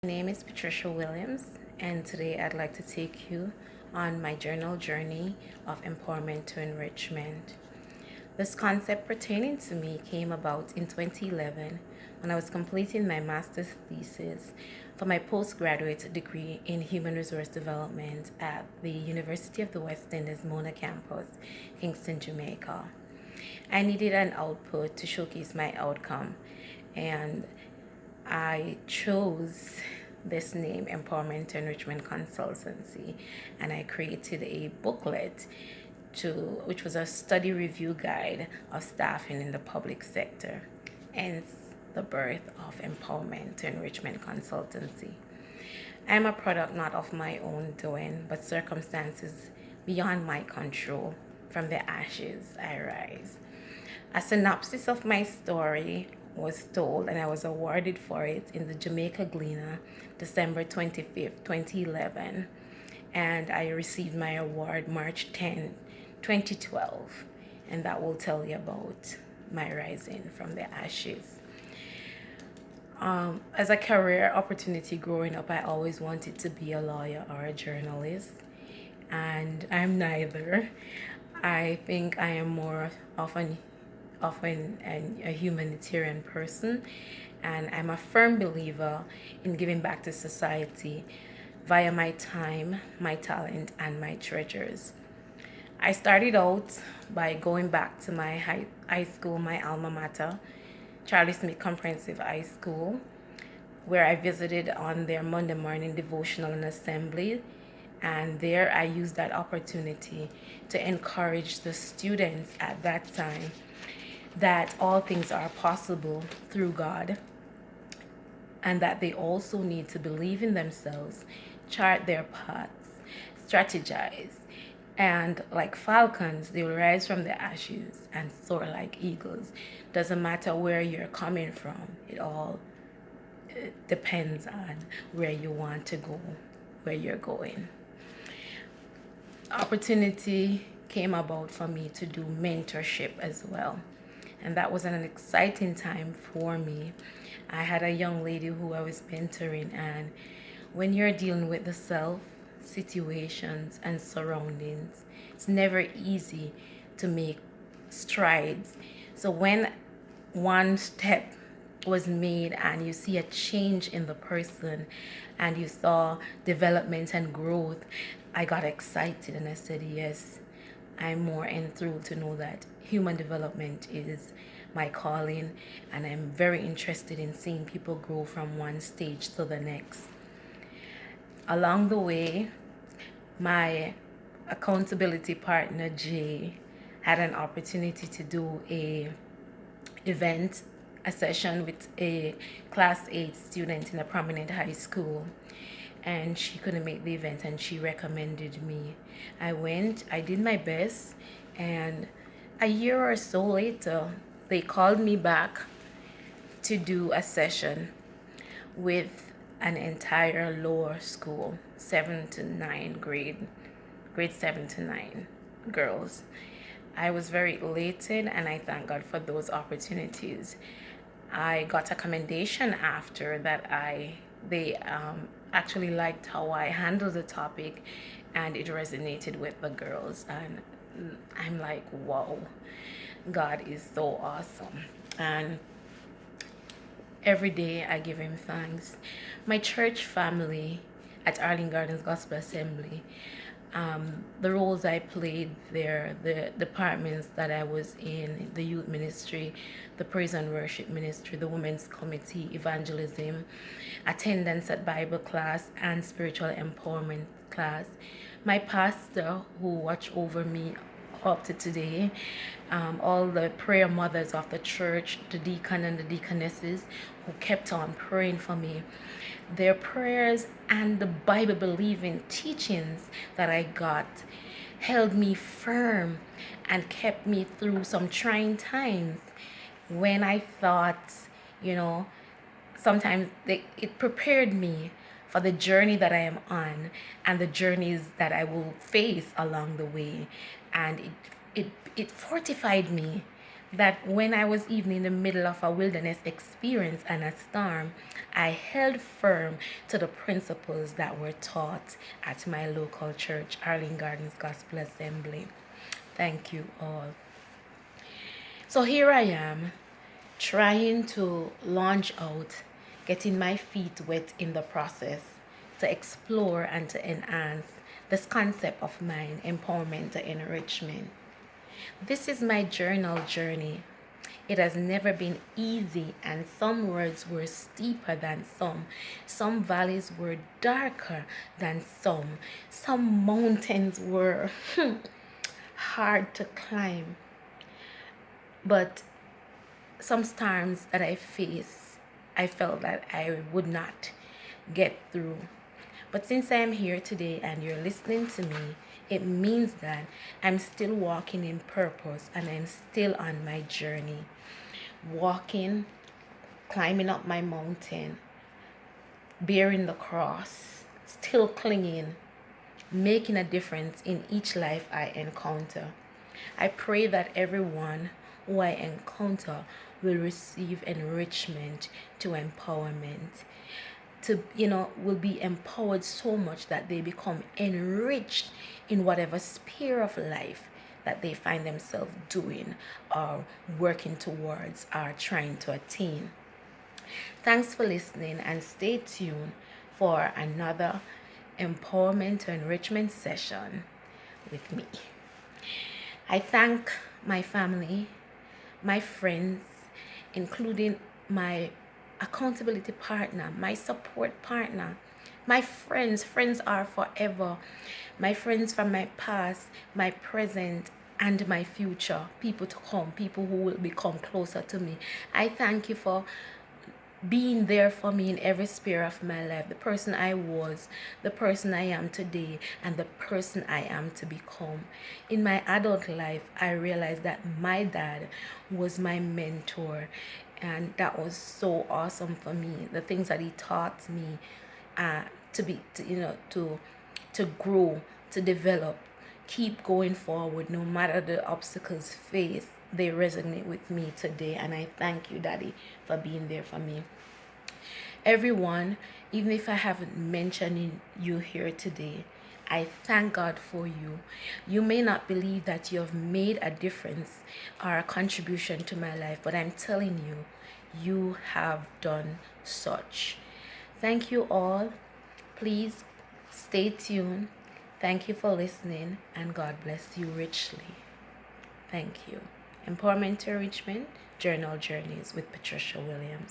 My name is Patricia Williams, and today I'd like to take you on my journal journey of empowerment to enrichment. This concept pertaining to me came about in 2011 when I was completing my master's thesis for my postgraduate degree in human resource development at the University of the West Indies Mona campus, Kingston, Jamaica. I needed an output to showcase my outcome, and I chose this name, Empowerment Enrichment Consultancy, and I created a booklet which was a study review guide of staffing in the public sector, hence the birth of Empowerment Enrichment Consultancy. I am a product not of my own doing, but circumstances beyond my control. From the ashes I rise. A synopsis of my story was told, and I was awarded for it in the Jamaica Gleaner, December 25th, 2011. And I received my award March 10, 2012. And that will tell you about my rising from the ashes. As a career opportunity growing up, I always wanted to be a lawyer or a journalist, and I'm neither. I think I am more often a humanitarian person, and I'm a firm believer in giving back to society via my time, my talent, and my treasures. I started out by going back to my high school, my alma mater, Charlie Smith Comprehensive High School, where I visited on their Monday morning devotional and assembly. And there I used that opportunity to encourage the students at that time that all things are possible through God, and that they also need to believe in themselves, chart their paths, strategize, and like falcons, they will rise from the ashes and soar like eagles. Doesn't matter where you're coming from, it all depends on where you want to go, where you're going. Opportunity came about for me to do mentorship as well, and that was an exciting time for me. I had a young lady who I was mentoring, and when you're dealing with the self, situations, and surroundings, it's never easy to make strides. So when one step was made and you see a change in the person and you saw development and growth, I got excited and I said, yes, I'm more enthralled to know that human development is my calling, and I'm very interested in seeing people grow from one stage to the next. Along the way, my accountability partner Jay had an opportunity to do a session with a class 8 student in a prominent high school, and she couldn't make the event and she recommended me. I went, I did my best, and a year or so later they called me back to do a session with an entire lower school, 7 to 9 grade 7 to 9 girls. I was very elated, and I thank God for those opportunities. I got a commendation after that. They actually liked how I handled the topic, and it resonated with the girls. And I'm like, wow, God is so awesome. And every day I give him thanks. My church family at Arlene Gardens Gospel Assembly, the roles I played there, the departments that I was in, the youth ministry, the praise and worship ministry, the women's committee, evangelism, attendance at Bible class and spiritual empowerment class. My pastor who watched over me up to today, all the prayer mothers of the church, the deacon and the deaconesses who kept on praying for me. Their prayers and the Bible believing teachings that I got held me firm and kept me through some trying times when I thought, sometimes it prepared me for the journey that I am on and the journeys that I will face along the way. And it fortified me that when I was even in the middle of a wilderness experience and a storm, I held firm to the principles that were taught at my local church, Arlene Gardens Gospel Assembly. Thank you all. So here I am, trying to launch out, getting my feet wet in the process to explore and to enhance this concept of mine, empowerment to enrichment. This is my journal journey. It has never been easy, and some roads were steeper than some valleys were darker than some mountains were hard to climb. But some storms that I face, I felt that I would not get through. But since I am here today and you're listening to me, it means that I'm still walking in purpose and I'm still on my journey. Walking, climbing up my mountain, bearing the cross, still clinging, making a difference in each life I encounter. I pray that everyone who I encounter will receive enrichment to empowerment, will be empowered so much that they become enriched in whatever sphere of life that they find themselves doing or working towards or trying to attain. Thanks for listening, and stay tuned for another empowerment to enrichment session with me. I thank my family, my friends, including my accountability partner, my support partner, my friends. Friends are forever. My friends from my past, my present, and my future. People to come, people who will become closer to me. I thank you for being there for me in every sphere of my life. The person I was, the person I am today, and the person I am to become. In my adult life, I realized that my dad was my mentor, and that was so awesome for me. The things that he taught me to grow, to develop, keep going forward no matter the obstacles faced. They resonate with me today, and I thank you, Daddy, for being there for me. Everyone, even if I haven't mentioned you here today, I thank God for you. You may not believe that you have made a difference or a contribution to my life, but I'm telling you, you have done such. Thank you all. Please stay tuned. Thank you for listening, and God bless you richly. Thank you. Empowerment to Enrichment, Journal Journeys with Patricia Williams.